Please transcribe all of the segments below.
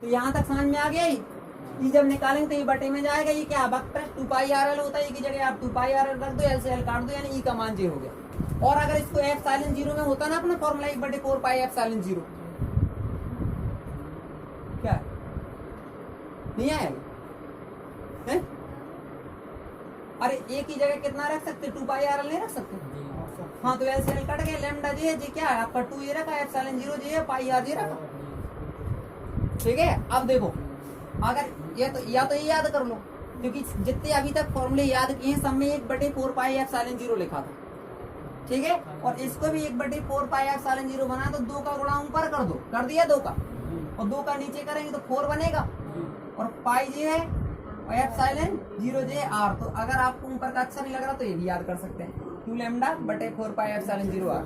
तो यहाँ तक समझ में आ गया ही। ये जब निकालेंगे तो ये बटे में जाएगा, ये क्या वेक्टर 2πrl होता है, की जगह आप 2πrl रख दो, एल से एल काट दो, यानी ई का मान जे हो गया। और अगर इसको एप्सिलॉन 0 में होता ना अपना फॉर्मूला 1/4 एप्सिलॉन 0, क्या नहीं आएगा है? अरे एक ही जगह कितना रख सकते, 2πrl नहीं रख सकते? हाँ, तो एल से एल कट गया, लैम्डा जे जी क्या है आपका 2 ये रखा, एप्सिलॉन 0 जे है, पाई आर जे रखा। ठीक है, अब देखो अगर ये तो या तो ये याद कर लो, क्योंकि जितने अभी तक फॉर्मूले याद किए हैं सब में 1/4 एप्सिलॉन 0 लिखा था। ठीक है, और इसको भी 1/4 एप्सिलॉन 0 बना तो 2 का गुणा ऊपर कर दो, कर दिया 2 का, और 2 का नीचे करेंगे तो 4 बनेगा, और पाई जे है और एप्सिलॉन 0 जे आर। तो अगर आपको ऊपर का अच्छा नहीं लग रहा तो ये भी याद कर सकते हैं, 2 λ/4 एप्सिलॉन 0 आर।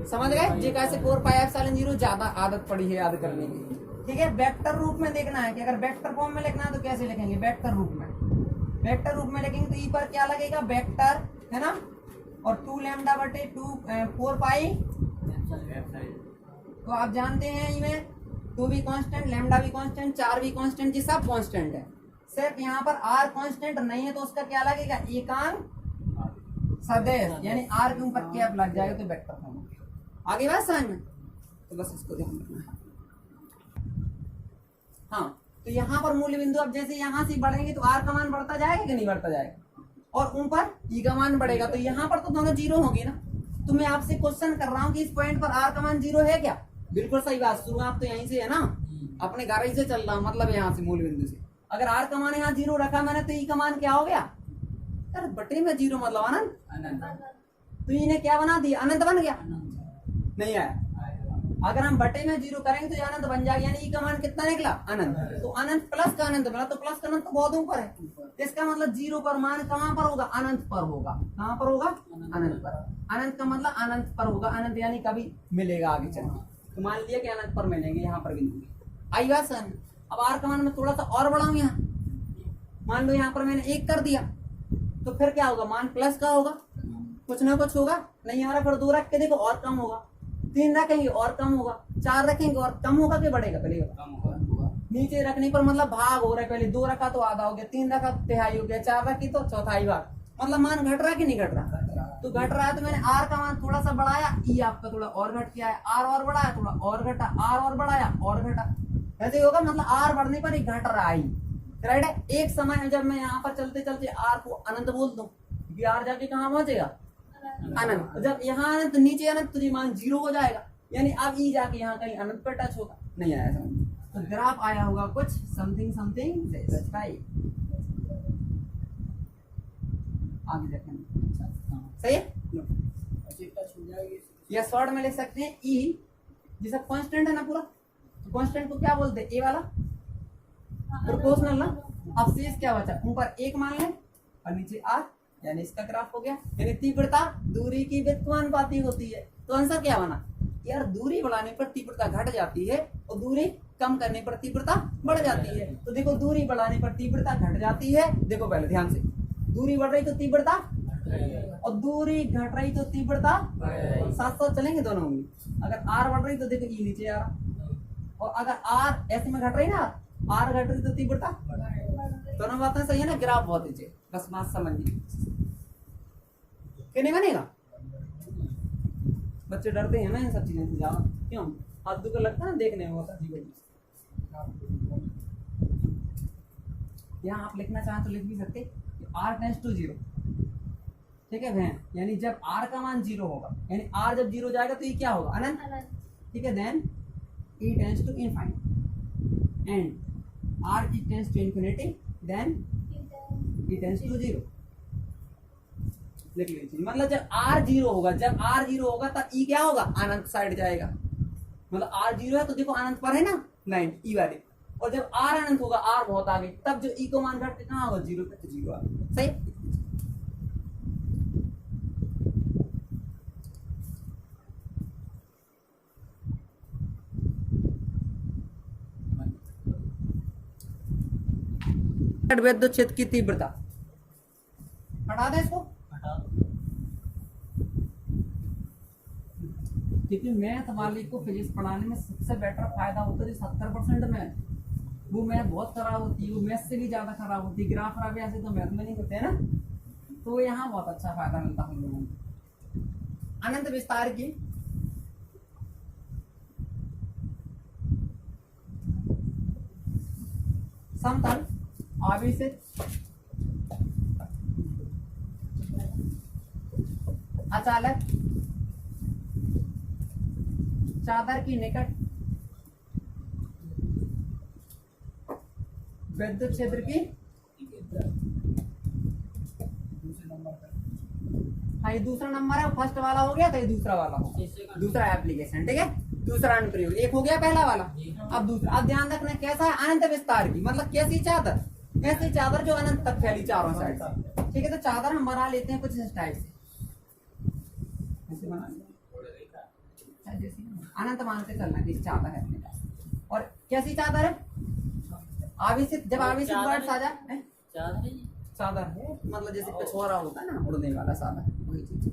समझ गए जी कैसे 4 एप्सिलॉन 0 ज्यादा आदत पड़ी है याद करने की। ठीक है, वेक्टर रूप में देखना है कि अगर वेक्टर फॉर्म में लिखना है तो कैसे लिखेंगे, वेक्टर रूप में। वेक्टर रूप में लिखेंगे तो ई पर क्या लगेगा, वेक्टर है ना, और 2 λ/2 4 पाई। तो आप जानते हैं इनमें 2 भी कांस्टेंट, लैम्डा भी कांस्टेंट, 4 भी कांस्टेंट, जी सब कांस्टेंट है। सिर्फ यहाँ पर आर कांस्टेंट नहीं है तो उसका क्या लगेगा, एकांक सदिश, यानी आर के ऊपर कैप लग जाएगा तो वेक्टर फॉर्म। आगे बात समझ में, तो बस इसको ध्यान रखना है। हाँ, तो यहाँ पर मूल्य बिंदु अब जैसे यहाँ से बढ़ेंगे तो आर का मान बढ़ता जाएगा कि नहीं बढ़ता जाएगा, और ऊपर ई का मान बढ़ेगा, तो यहाँ पर तो दोनों जीरो होगी ना। तो मैं आपसे क्वेश्चन कर रहा हूँ कि इस पॉइंट पर आर का मान 0 है क्या? बिल्कुल सही बात, शुरुआत तो यहीं से है ना, अपने घर ही से चल रहा हूँ, मतलब यहाँ से मूल्य बिंदु से। अगर आर का मान यहाँ 0 रखा मैंने तो ई का मान क्या हो गया, यार बटे में 0 मतलब अनंत। तो इन्हें क्या बना दिया, अनंत बन गया, नहीं आया। अगर हम बटे में 0 करेंगे तो अनंत बन जाएगा, यानी ई का मान कितना निकला, अनंत। तो अनंत प्लस का अनंत बना, तो प्लस का अनंत तो बहुत ऊपर है, इसका मतलब 0 पर मान कहाँ पर होगा, अनंत पर होगा। कहाँ पर होगा, अनंत पर। अनंत का मतलब अनंत पर होगा, अनंत यानी कभी मिलेगा आगे चलकर। तो मान लिया कि अनंत पर मिलेंगे यहाँ पर बिंदु। आई बात समझ। अब आर का मान में थोड़ा सा और बढ़ाऊं, यहाँ मान लो यहाँ पर मैंने 1 कर दिया, तो फिर क्या होगा, मान प्लस का होगा, कुछ ना कुछ होगा। नहीं आ रहा फिर 2 रख के देखो और कम होगा, 3 रखेंगे और कम होगा, 4 रखेंगे और कम होगा कि बढ़ेगा, पहले कम होगा। नीचे रखने पर मतलब भाग हो रहा है, पहले 2 रखा तो आधा हो गया, 3 रखा तो तिहाई हो गया, 4 रखी तो चौथाई भाग, मतलब मान घट रहा है कि नहीं घट रहा। तो घट रहा है तो मैंने आर का मान थोड़ा सा बढ़ाया, ई आपका थोड़ा और घट गया है, आर और बढ़ाया थोड़ा और घटा, आर और बढ़ाया और घटा, ऐसे होगा। मतलब आर बढ़ने पर ही घट रहा है, राइट है। एक समय जब मैं यहाँ पर चलते चलते आर को अनंत बोल दूं, क्योंकि आर जाके कहाँ पहुंचेगा, अनंत। जब यहाँ अनंत नीचे अनंत तो मान 0 हो जाएगा, यानी अब ई जाके यहाँ कहीं अनंत पर टच होगा, नहीं आया समझ। तो ग्राफ आया होगा कुछ समथिंग समथिंग राइट। आगे देखेंगे, सही है। या शॉर्ट में लिख सकते हैं ई, जैसा कांस्टेंट है ना पूरा, तो कांस्टेंट को क्या बोलते हैं, ए वाला प्रोपोर्शनल ना। अब शेष क्या बचा, ऊपर 1 मान लें और नीचे आर, यानी इसका ग्राफ हो गया। यानी तीव्रता दूरी की व्युत्क्रमानुपाती होती है। तो आंसर क्या बना, यार दूरी बढ़ाने पर तीव्रता घट जाती है और दूरी कम करने पर तीव्रता बढ़ जाती है। तो देखो दूरी बढ़ाने पर तीव्रता घट जाती है, देखो पहले ध्यान से, दूरी बढ़ रही तो तीव्रता, और दूरी घट रही तो तीव्रता, साथ साथ चलेंगे दोनों उंगली। अगर आर बढ़ रही तो देखो ई नीचे आ रहा, और अगर आर ऐसे में घट रही ना, आर घट रही तो तीव्रता, दोनों बातें सही है ना। ग्राफ बहुत नीचे, बस बात समझिए कि नहीं बनेगा। बच्चे डरते हैं ना इन सब चीजों से ज्यादा, क्यों, हाथ को लगता है देखने में बहुत अजीब अजीब। यहाँ आप लिखना चाहें तो लिख भी सकते r टेंड्स टू 0, ठीक है बहन, यानी जब r का मान 0 होगा, यानी r जब 0 जाएगा तो ये क्या होगा, अनंत, ठीक है। Then e tends to infinite and r e tends to infinity, then e tends to 0 लिख लीजिए। मतलब जब r 0 होगा, जब r 0 होगा तब e क्या होगा, अनंत साइड जाएगा। मतलब r 0 है तो देखो अनंत पर है ना लाइन ई वाली, और जब r अनंत होगा, r बहुत आगे, तब जो e को मान घट के कहाँ होगा, 0 पे, तो 0 आ सही। विद्युत क्षेत्र की तीव्रता हटा दे इसको, क्योंकि मैथ वाले को फिजिक्स पढ़ाने में सबसे बेटर फायदा होता है 70% में, वो मैथ बहुत खराब होती है, वो मैथ से भी ज्यादा खराब होती है। ग्राफ व्राफ ऐसे तो मैथ में नहीं होते हैं ना, तो यहाँ बहुत अच्छा फायदा मिलता है हम लोगों को। अनंत विस्तार की समतल आवेशित अचालक चादर की निकट विद्युत क्षेत्र की, हाँ ये दूसरा नंबर है, फर्स्ट वाला हो गया तो ये दूसरा वाला हो, दूसरा एप्लीकेशन, ठीक है, दूसरा अनुप्रयोग। एक हो गया पहला वाला, अब दूसरा। अब ध्यान रखना कैसा है, अनंत विस्तार की, मतलब कैसी चादर, ऐसी चादर जो अनंत तक फैली चारों साइड से, ठीक है। तो चादर हम बना लेते हैं कुछ इस टाइप से, ऐसे बना लेते अनंत मान के चलना कि चादर है अपने पास। और कैसी चादर है, आवेशित, जब आवेशित वर्ड्स आ जाए, चादर है मतलब जैसे पिछवाड़ा होता है ना उड़ने वाला सादा, वही चीज।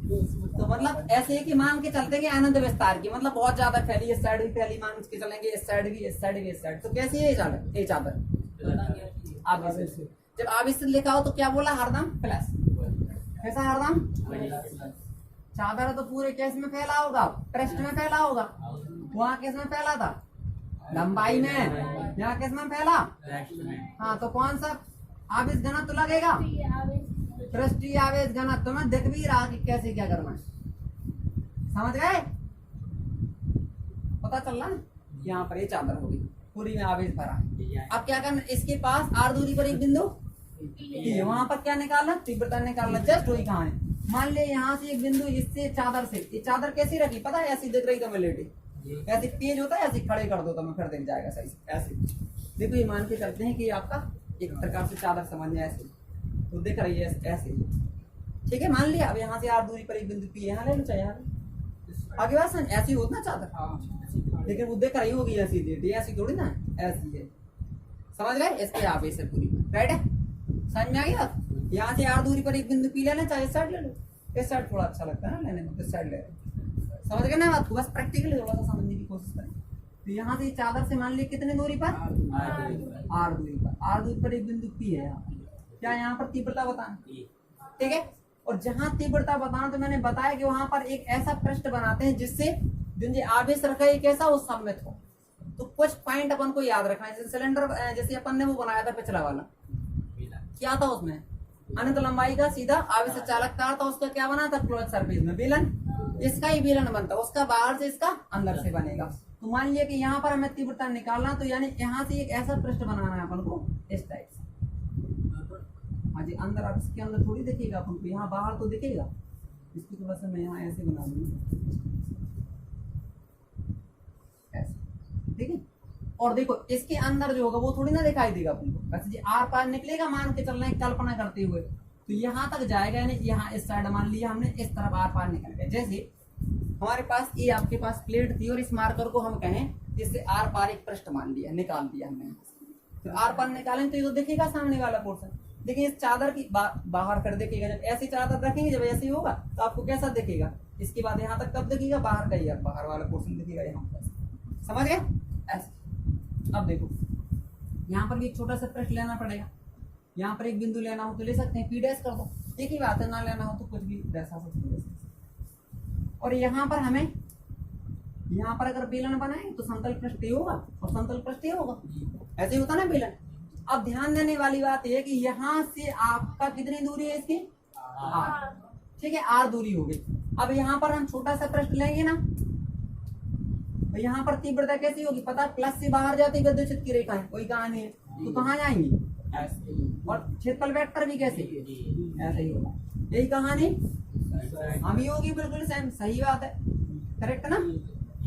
तो मतलब ऐसे है कि मान के चलते कि अनंत विस्तार की, मतलब बहुत ज्यादा फैली, इस साइड भी फैली, मान के चलेंगे इस साइड भी, इस साइड भी, इस साइड। तो कैसी है ये चादर, ये चादर आवेशित। जब आवेशित लिखा हो तो क्या बोला, हरदम प्लस, कैसा हरदम चादर है तो पूरे केस में फैला होगा, पृष्ठ में फैला होगा, वहाँ किस में फैला था, लंबाई में, यहाँ किस में फैला, हाँ। तो कौन सा आवेश घनत्व लगेगा, पृष्ठीय आवेश घनत्व में दिख भी रहा कि कैसे क्या करना है, समझ गए, पता चल रहा है। यहाँ पर ये चादर होगी, पूरी में आवेश भरा है। अब क्या करना, इसके पास आर दूरी पर एक बिंदु, वहां पर क्या निकालना, तीव्रता निकालना, जस्ट वही कहाँ है। मान ले यहाँ से एक बिंदु, इससे चादर से, ये चादर कैसी रखी पता है, ऐसी दिख रही तो मैं लेटी, ऐसे पेज होता है, ऐसे खड़े कर दो तो मैं फिर दिख जाएगा सही से, ऐसे। देखो ये मान के चलते हैं कि आपका एक प्रकार से चादर समझ में ऐसे तो दिख रही है ऐसे, ठीक है। मान लिया, अब यहाँ से आर दूरी पर एक बिंदु पी यहाँ ले लो, चाहे यहाँ आगे बात समझ, ऐसी होती ना चादर, लेकिन वो दिख रही होगी ऐसी, लेटी ऐसी थोड़ी ना, ऐसी है, समझ गए। इसके आवेश है पूरी, राइट है, समझ में आ गया। यहाँ से आर दूरी पर एक बिंदु पी लेना, चाहे इस साइड ले लो, इस साइड थोड़ा अच्छा लगता है ना लेने में, इस साइड ले लो, समझ गए ना बात को, बस प्रैक्टिकली थोड़ा सा समझने की कोशिश करें। तो यहाँ से चादर से मान ली कितने दूरी पर, आर दूरी पर, आर दूरी पर एक बिंदु पी है यहाँ, क्या यहाँ पर तीव्रता बताना, ठीक है। और जहाँ तीव्रता बताना तो मैंने बताया कि वहां पर एक ऐसा पृष्ठ बनाते हैं जिससे जो आवेश रखा है कैसा वो सममित हो। तो कुछ पॉइंट अपन को याद रखना है, जैसे सिलेंडर, जैसे अपन ने वो बनाया था पिछला वाला, क्या था उसमें, अनंत लंबाई का सीधा आवेश चालक तार था, उसका क्या बना था, क्लोज सरफेस में बेलन, इसका ही बेलन बनता, उसका बाहर से इसका अंदर से बनेगा। तो मान लिया कि यहाँ पर हमें तीव्रता निकालना, तो यानी यहाँ से एक ऐसा पृष्ठ बनाना है अपन को इस टाइप से, हाँ जी, अंदर आप इसके अंदर थोड़ी दिखेगा अपन को, यहाँ बाहर तो दिखेगा। इसको थोड़ा सा मैं यहाँ ऐसे बना दूंगा, ऐसे, ठीक है। और देखो इसके अंदर जो होगा वो थोड़ी ना दिखाई देगा अपन को, वैसे जी आर पार निकलेगा, मान के चल रहे हैं कल्पना करते हुए, तो यहाँ तक जाएगा, यानी यहाँ इस साइड मान लिया हमने, इस तरफ आर पार निकल गया। जैसे हमारे पास ये आपके पास प्लेट थी और इस मार्कर को हम कहें जिससे आर पार एक पृष्ठ मान लिया, निकाल दिया हमने, तो आर पार निकालें तो ये तो दिखेगा सामने वाला पोर्शन। देखिए इस चादर की बाहर कर देखेगा, जब ऐसी चादर रखेंगे, जब ऐसे होगा तो आपको कैसा दिखेगा, इसके बाद यहाँ तक कब दिखेगा, बाहर का ही, बाहर वाला पोर्शन दिखेगा यहाँ पर, समझ गए ऐसे। अब देखो यहाँ पर भी एक छोटा सा पृष्ठ लेना पड़ेगा, यहाँ पर एक बिंदु लेना हो तो ले सकते हैं, पी डैश कर दो, एक ही बात है, ना लेना हो तो कुछ भी दर्शा सकते हैं। और यहाँ पर हमें, यहाँ पर अगर बेलन बनाए तो समतल पृष्ठ होगा और समतल पृष्ठ होगा, ऐसे ही होता ना बेलन। अब ध्यान देने वाली बात यह है कि यहाँ से आपका कितनी दूरी है इसकी, आर, ठीक है, आर दूरी हो गई। अब यहाँ पर हम छोटा सा पृष्ठ लेंगे ना, तो यहाँ पर तीव्रता कैसी होगी पता, प्लस से बाहर जाती विद्युत क्षेत्र की रेखाएं, कोई कहानी है, तो कहाँ जाएंगी ऐसे, और क्षेत्रफल वेक्टर भी कैसे, ऐसे ही होगा, यही कहानी हम ही होगी, बिल्कुल सेम, सही बात है, करेक्ट ना,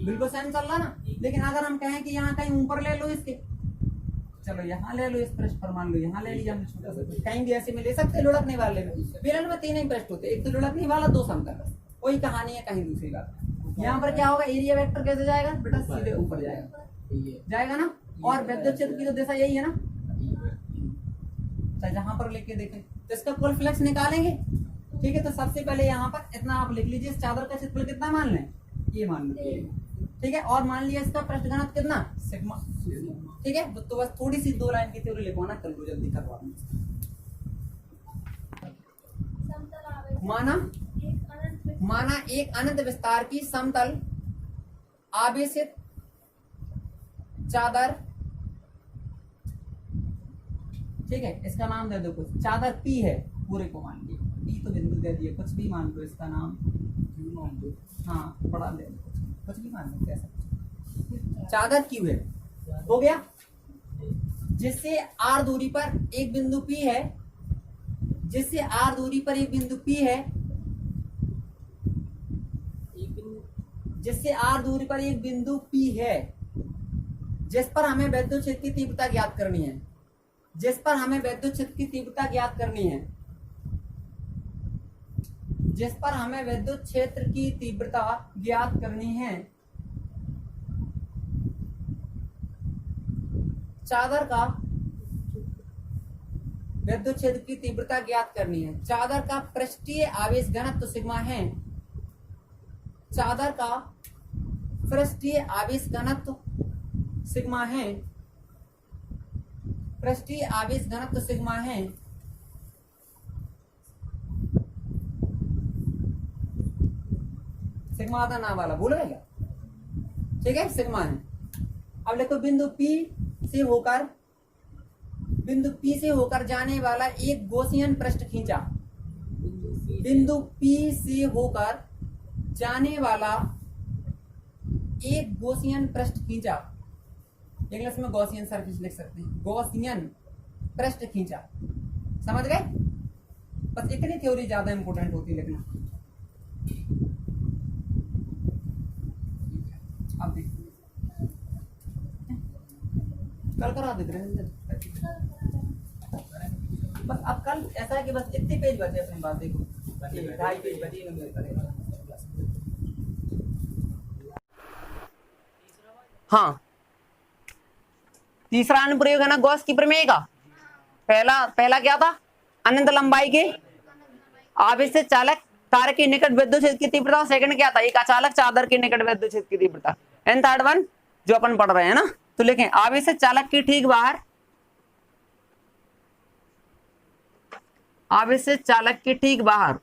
बिल्कुल सेम चल रहा ना। लेकिन अगर हम कहें कि यहाँ कहीं ऊपर ले लो इसके, चलो यहाँ ले लो, इस पृष्ठ पर मान लो यहाँ ले लिया हमने छोटा सा, कहीं भी ऐसे में ले सकते, लुढ़कने वाले में, बेलन में तीन ही पृष्ठ होते, एक तो लुढ़कने वाला, दो समतल, वही कहानी है, कहीं दूसरी बात। यहाँ पर क्या होगा, एरिया वेक्टर कैसे जाएगा बेटा, सीधे ऊपर जाएगा, जाएगा ना, और विद्युत क्षेत्र की तो दिशा यही है ना, जहां पर लेके देखें तो इसका कुल फ्लक्स निकालेंगे, ठीक है। तो सबसे पहले यहाँ पर इतना आप लिख लीजिए, इस चादर का क्षेत्रफल कितना मान लें, ये मान लो, ठीक है। और मान लिया इसका पृष्ठ घनत्व कितना, सिग्मा, ठीक है, तो बस थोड़ी सी 2 लाइन की थ्योरी लिखवाना, कल को जल्दी करवा दूंगा। माना एक अनंत विस्तार की समतल आवेशित चादर, ठीक है, इसका नाम दे दो कुछ, चादर पी है, पूरे को मान लीजिए, पी तो बिंदु दे दिए, कुछ भी मान लो, इसका नाम क्यू मान दो, हाँ बड़ा ले लो, कुछ भी मान लो, कैसा, चादर क्यू है, हो गया। जिससे आर दूरी पर एक बिंदु पी है, जिससे आर दूरी पर एक बिंदु पी है, जिससे आर दूरी पर एक बिंदु पी है, जिस पर हमें विद्युत क्षेत्र की तीव्रता ज्ञात करनी है, जिस पर हमें विद्युत क्षेत्र की तीव्रता ज्ञात करनी है, जिस पर हमें विद्युत क्षेत्र की तीव्रता ज्ञात करनी है, चादर का विद्युत क्षेत्र की तीव्रता ज्ञात करनी है। चादर का पृष्ठीय आवेश घनत्व सिग्मा है, चादर का पृष्ठीय आवेश घनत्व सिग्मा है, पृष्ठीय आवेश घनत्व सिग्मा है, सिग्मा था नाम वाला, भूल गए क्या, ठीक है, सिग्मा है। अब देखो बिंदु P से होकर, बिंदु P से होकर जाने वाला एक गॉसियन पृष्ठ खींचा, बिंदु P से होकर जाने वाला एक गॉसियन पृष्ठ खींचा, इंग्लिश में गॉसियन सरफेस लिख सकते हैं, गॉसियन पृष्ठ खींचा, समझ गए। बस इतनी थ्योरी ज्यादा इंपॉर्टेंट होती है लिखना। अब देखिए, कल करा देते रहे बस। अब कल ऐसा है कि बस इतने पेज बचे अपनी बात, देखो 2.5 पेज बचे। हाँ, तीसरा अनुप्रयोग है ना गॉस की प्रमेय का। पहला क्या था, अनंत लंबाई के आवेशित चालक तार के निकट विद्युत क्षेत्र की तीव्रता। सेकंड क्या था, एक अचालक चादर के निकट विद्युत क्षेत्र की तीव्रता। एंड थर्ड वन जो अपन पढ़ रहे हैं ना, तो लिखें आवेशित चालक की ठीक बाहर, आवेशित चालक की ठीक बाहर,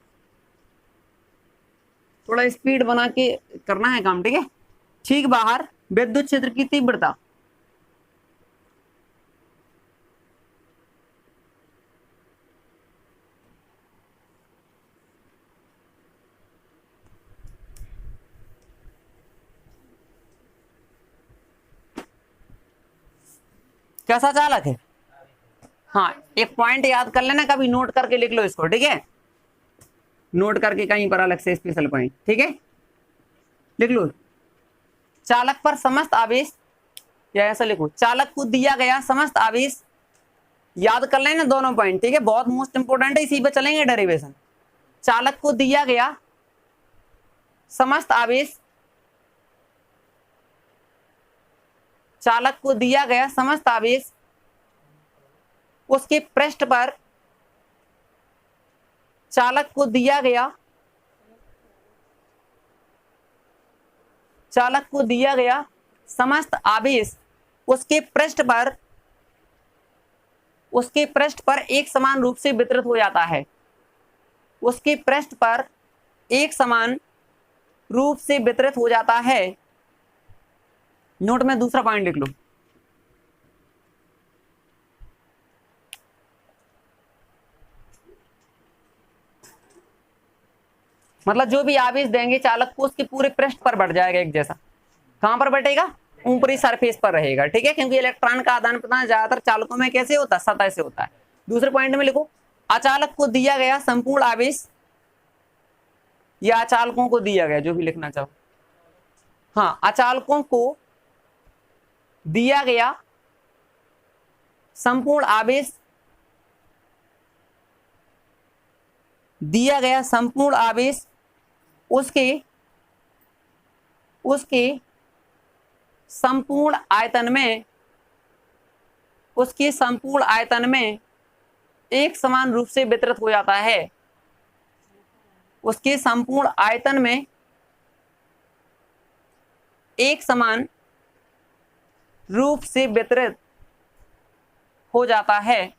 थोड़ा स्पीड बना के करना है काम, ठीक है, ठीक बाहर विद्युत क्षेत्र की तीव्रता। कैसा चालक है, हाँ एक पॉइंट याद कर लेना, कभी नोट करके लिख लो इसको, ठीक है, नोट करके कहीं पर अलग से स्पेशल पॉइंट, ठीक है, लिख लो। चालक पर समस्त आवेश, या ऐसा लिखो, चालक को दिया गया समस्त आवेश, याद कर लेना दोनों पॉइंट, ठीक है, बहुत मोस्ट इंपोर्टेंट है, इसी पे चलेंगे डेरिवेशन। चालक को दिया गया समस्त आवेश, चालक को दिया गया समस्त आवेश उसके पृष्ठ पर, चालक को दिया गया, चालक को दिया गया समस्त आवेश उसके पृष्ठ पर, उसके पृष्ठ पर एक समान रूप से वितरित हो जाता है, उसके पृष्ठ पर एक समान रूप से वितरित हो जाता है। नोट में दूसरा पॉइंट लिख लो, मतलब जो भी आवेश देंगे चालक को उसके पूरे पृष्ठ पर बढ़ जाएगा एक जैसा। कहां पर बैठेगा, ऊपरी सरफेस पर रहेगा, ठीक है, क्योंकि इलेक्ट्रॉन का आदान प्रदान ज्यादातर चालकों में कैसे होता है, सतह से होता है। दूसरे पॉइंट में लिखो, अचालक को दिया गया संपूर्ण आवेश, या अचालकों को दिया गया, जो भी लिखना चाहो, हाँ अचालकों को दिया गया संपूर्ण आवेश, दिया गया संपूर्ण आवेश उसके संपूर्ण आयतन में, उसके संपूर्ण आयतन में एक समान रूप से वितरित हो जाता है, उसके संपूर्ण आयतन में एक समान रूप से वितरित हो जाता है।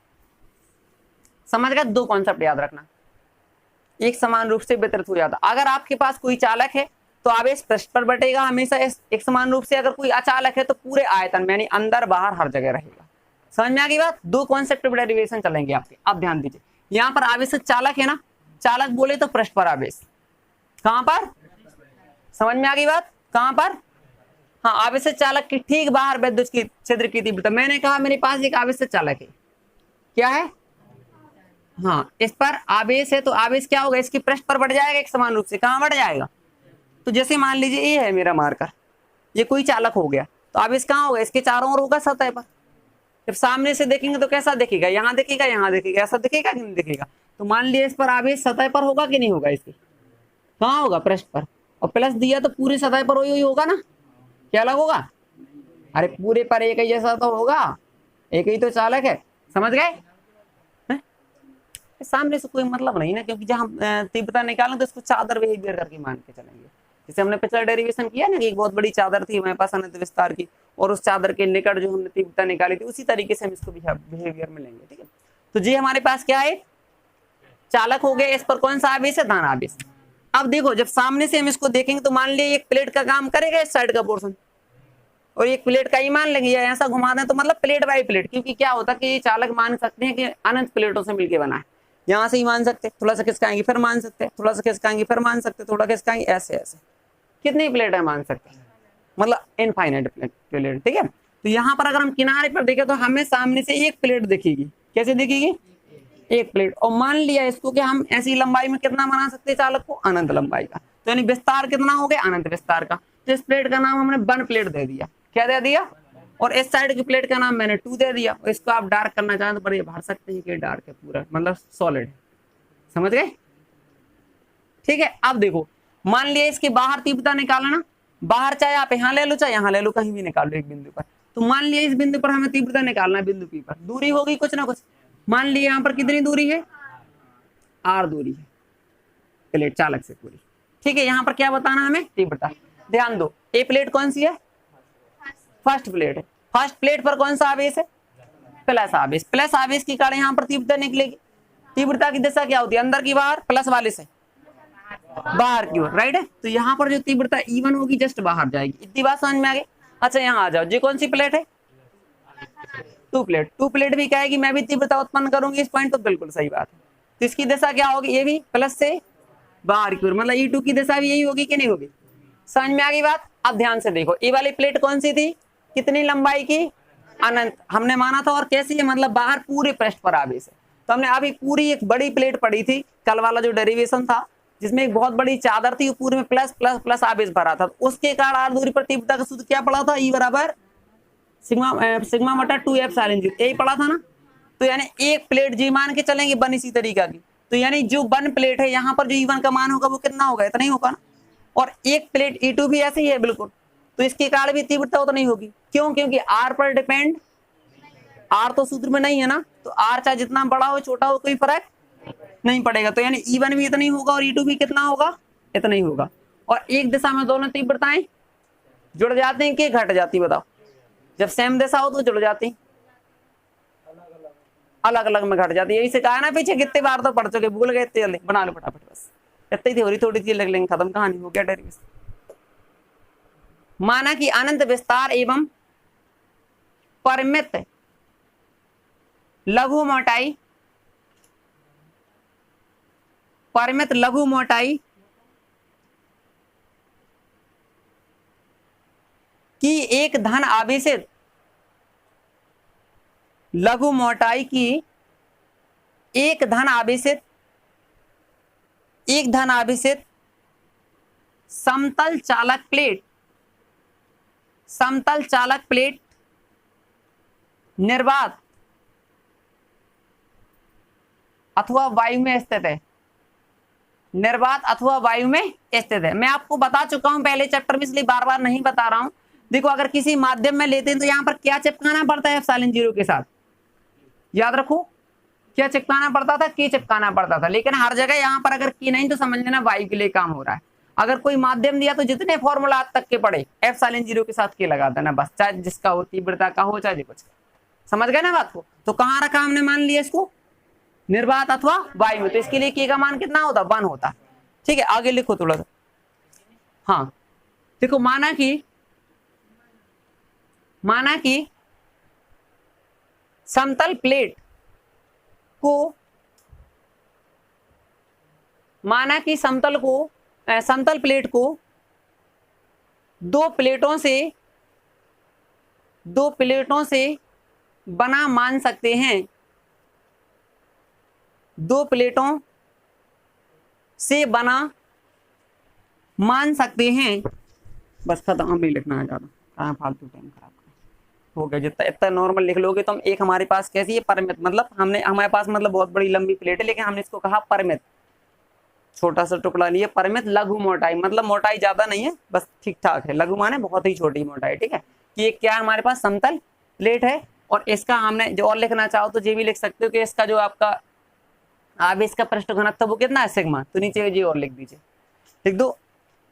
समझ गए? दो कॉन्सेप्ट याद रखना, एक समान रूप से वितरित हो जाता। अगर आपके पास कोई चालक है तो आवेश पृष्ठ पर बटेगा हमेशा एक समान रूप से, अगर कोई अचालक है तो पूरे आयतन में, यानी अंदर बाहर हर जगह रहेगा। समझ में आ गई बात? दो कॉन्सेप्ट डेरिवेशन चलेंगे आपके। अब ध्यान दीजिए, यहाँ पर आवेश चालक है ना, चालक बोले तो पृष्ठ पर आवेश, कहां पर? समझ में आ गई बात? कहां पर? हाँ, आवेश चालक की ठीक बाहर विद्युत की क्षेत्र की तीव्रता। मैंने कहा मेरे पास एक आवेश चालक है, क्या है? हाँ, इस पर आवेश है तो आवेश क्या होगा, इसकी पृष्ठ पर बढ़ जाएगा एक समान रूप से। कहां बढ़ जाएगा? तो जैसे मान लीजिए ये है मेरा मार्कर, ये कोई चालक हो गया, तो आवेश कहां होगा? इसके चारों ओर होगा, सतह पर। जब सामने से देखेंगे तो कैसा दिखेगा? यहाँ दिखेगा, यहाँ दिखेगा, ऐसा दिखेगा कि नहीं दिखेगा? तो मान लिया इस पर आवेश सतह पर होगा कि नहीं होगा? इसकी कहाँ होगा? पृष्ठ पर। और प्लस दिया तो पूरी सतह पर वही होगा ना, क्या अलग होगा? अरे पूरे पर एक ही जैसा तो होगा, एक ही तो चालक है। समझ गए? सामने से कोई मतलब नहीं ना, क्योंकि जब हम तीव्रता निकालें तो इसको चादर बिहेवियर करके मान के चलेंगे। जैसे हमने पिछला डेरिवेशन किया ना कि एक बहुत बड़ी चादर थी हमारे पास अनंत विस्तार की, और उस चादर के निकट जो हमने तीव्रता निकाली थी, उसी तरीके से हम इसको बिहेवियर में लेंगे। ठीक है, तो जी हमारे पास क्या है? चालक हो गया, इस पर कौन सा आवेश है? धन आवेश। अब देखो, जब सामने से हम इसको देखेंगे तो मान लिया एक प्लेट का काम करेगा इस साइड का पोर्शन, और एक प्लेट का ही मान लेंगे, या ऐसा घुमा दें तो मतलब प्लेट बाई प्लेट, क्योंकि क्या होता है कि ये चालक मान सकते हैं कि अनंत प्लेटों से मिलकर बना है। यहाँ से ही मान सकते, थोड़ा सा खिसकाएंगे फिर मान सकते, थोड़ा सा खिसकाएंगे फिर मान सकते, थोड़ा खिसकाएंगे, ऐसे ऐसे कितनी प्लेट है मान सकते हैं, मतलब इनफाइनाइट प्लेट। ठीक है, तो यहाँ पर अगर हम किनारे पर देखें तो हमें सामने से एक प्लेट दिखेगी। कैसे दिखेगी? एक प्लेट। और मान लिया इसको कि हम ऐसी लंबाई में कितना बना सकते हैं चालक को? अनंत लंबाई का। तो यानी विस्तार कितना हो गया? अनंत विस्तार का। तो इस प्लेट का नाम हमने 1 प्लेट दे दिया। क्या दे दिया? और इस साइड की प्लेट का नाम मैंने 2 दे दिया। और इसको आप डार्क करना चाहें तो बड़े भर सकते हैं कि डार्क है पूरा, मतलब सॉलिड। समझ गए? ठीक है, अब देखो, मान लिया इसके बाहर तीव्रता निकालना, बाहर चाहे आप यहाँ ले लो चाहे यहाँ ले लो, कहीं भी निकाल लो एक बिंदु पर। तो मान लिया इस बिंदु पर हमें तीव्रता निकालना है, बिंदु पी पर दूरी होगी कुछ ना कुछ। मान लिया यहाँ पर कितनी दूरी है? r दूरी है प्लेट चालक से पूरी। ठीक है, यहाँ पर क्या बताना हमें? तीव्रता। ध्यान दो, ए प्लेट कौन सी है? फर्स्ट प्लेट है। फर्स्ट प्लेट पर कौन सा आवेश है? प्लस आवेश। प्लस आवेश के कारण यहाँ पर तीव्रता निकलेगी। तीव्रता की दिशा क्या होती है? अंदर की बाहर, प्लस वाले से बाहर की ओर, राइट है। तो यहाँ पर जो तीव्रता E1 होगी जस्ट बाहर जाएगी। इतनी बात समझ में आ गई? अच्छा, यहाँ आ जाओ, जी कौन सी प्लेट है? 2 प्लेट। 2 प्लेट भी कहेगी मैं भी तीव्रता उत्पन्न करूंगी इस पॉइंट, तो बिल्कुल सही बात है। तो इसकी दिशा क्या होगी? ये भी प्लस से बाहर की ओर, मतलब E2 की दिशा भी यही होगी कि नहीं होगी? समझ में आ गई बात? अब ध्यान से देखो, ये वाली प्लेट कौन सी थी? कितनी लंबाई की? अनंत हमने माना था। और कैसी है? मतलब बाहर पूरे पृष्ठ पर आवेश है। तो हमने अभी पूरी एक बड़ी प्लेट पढ़ी थी, कल वाला जो डेरिवेशन था, जिसमें एक बहुत बड़ी चादर थी, पूरे में प्लस प्लस प्लस आवेश भरा था। उसके कारण आर दूरी पर तीव्रता का सूत्र क्या पड़ा था? E बराबर सिग्मा बटा 2f साइन 0, यही पड़ा था ना। तो यानी एक प्लेट जी मान के चलेंगे 1 इसी तरीका की। तो यानी जो 1 प्लेट है, यहाँ पर जो E1 का मान होगा वो कितना होगा? इतना ही होगा ना। और एक प्लेट E2 भी ऐसे ही है बिल्कुल, तो इसके कारण भी तीव्रता उतनी होगी। क्यों? क्योंकि R पर डिपेंड, R तो सूत्र में नहीं है ना, तो R चाहे जितना बड़ा हो छोटा हो कोई फर्क नहीं पड़ेगा। तो यानी E1 भी इतना ही होगा और E2 भी कितना होगा? इतना ही होगा। और एक दिशा में दोनों तीव्रताएं जुड़ जाते हैं कि घट जाती? बताओ, जब सेम दिशा हो तो जुड़ जाती, अलग अलग में घट जाती है। यही से कहा ना पीछे, कितने बार तो पढ़ चुके, भूल गए, इतने जल्दी बना लो फटाफट, बस इतनी थ्योरी थोड़ी सी लग लेंगे, खत्म, कहानी हो गया डेरिवेशन। माना कि अनंत विस्तार एवं परिमित लघु मोटाई, परिमित लघु मोटाई की एक धन आवेशित, लघु मोटाई की एक धन आवेशित समतल चालक प्लेट निर्वात अथवा वायु में स्थित है। निर्वात अथवा वायु में स्थित है। मैं आपको बता चुका हूं पहले चैप्टर में, इसलिए बार बार नहीं बता रहा हूं। देखो, अगर किसी माध्यम में लेते हैं तो यहाँ पर क्या चिपकाना पड़ता है? एप्सिलॉन 0 के साथ, याद रखो, क्या चिपकाना पड़ता था? की चिपकाना पड़ता था। लेकिन हर जगह यहाँ पर अगर की नहीं तो समझ लेना वायु के लिए काम हो रहा है। अगर कोई माध्यम दिया तो जितने फॉर्मूला आज तक के पढ़े एप्सिलॉन 0 के साथ के लगा देना बस, चाहे जिसका हो, तीव्रता का हो चाहे कुछ। समझ गए ना बात को? तो कहाँ रखा हमने, मान लिया इसको निर्वात अथवा वायु में, तो इसके लिए k का मान कितना होता, 1 होता। ठीक है, आगे लिखो थोड़ा सा। हाँ देखो, माना कि समतल प्लेट को, माना कि समतल प्लेट को दो प्लेटों से बना मान सकते हैं, दो प्लेटों से बना मान सकते हैं। बस खत्म, अब नहीं लिखना है ज्यादा, कहाँ फालतू टाइम खराब हो गया। जितना इतना नॉर्मल लिख लोगे तो हम, एक हमारे पास कैसी है परिमित, मतलब हमारे पास मतलब बहुत बड़ी लंबी प्लेट है, लेकिन हमने इसको कहा परिमित, छोटा सा टुकड़ा लिए, परिमित लघु मोटाई, मतलब मोटाई ज्यादा नहीं है, बस ठीक ठाक है, लघु माने बहुत ही छोटी मोटाई। ठीक है, कि ये क्या हमारे पास समतल प्लेट है, और इसका हमने जो और लिखना चाहो तो ये भी लिख सकते हो कि इसका जो आपका आवेश का पृष्ठ घनत्व वो कितना है, सिग्मा। तो नीचे जी और लिख दीजिए, लिख दो